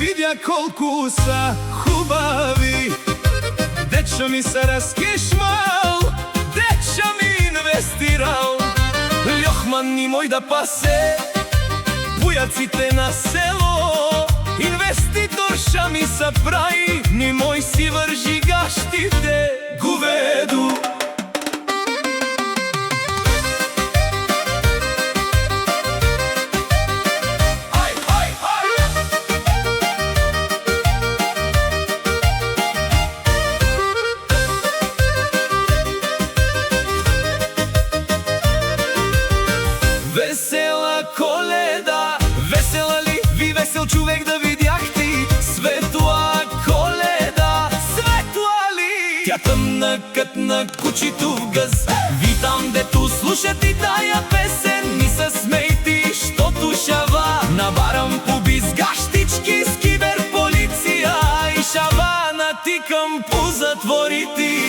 видя колку са хубави. Дечо ми се раскишмал, дечо ми инвестирал. Льохман ни мој да пасе бујаците на село. Инвеститорша ми се прави, ни мој си вржи гаштите говеду. Весела Коледа, весела ли ви, весел човек да видяхте? Светла Коледа, светла ли? Тя тъмна кът на кучито в гъз. Витам дето слушате тая песен, ми се смейте, щото шава. Набарам по бизгаштички с киберполиция и шава натикам по затворите.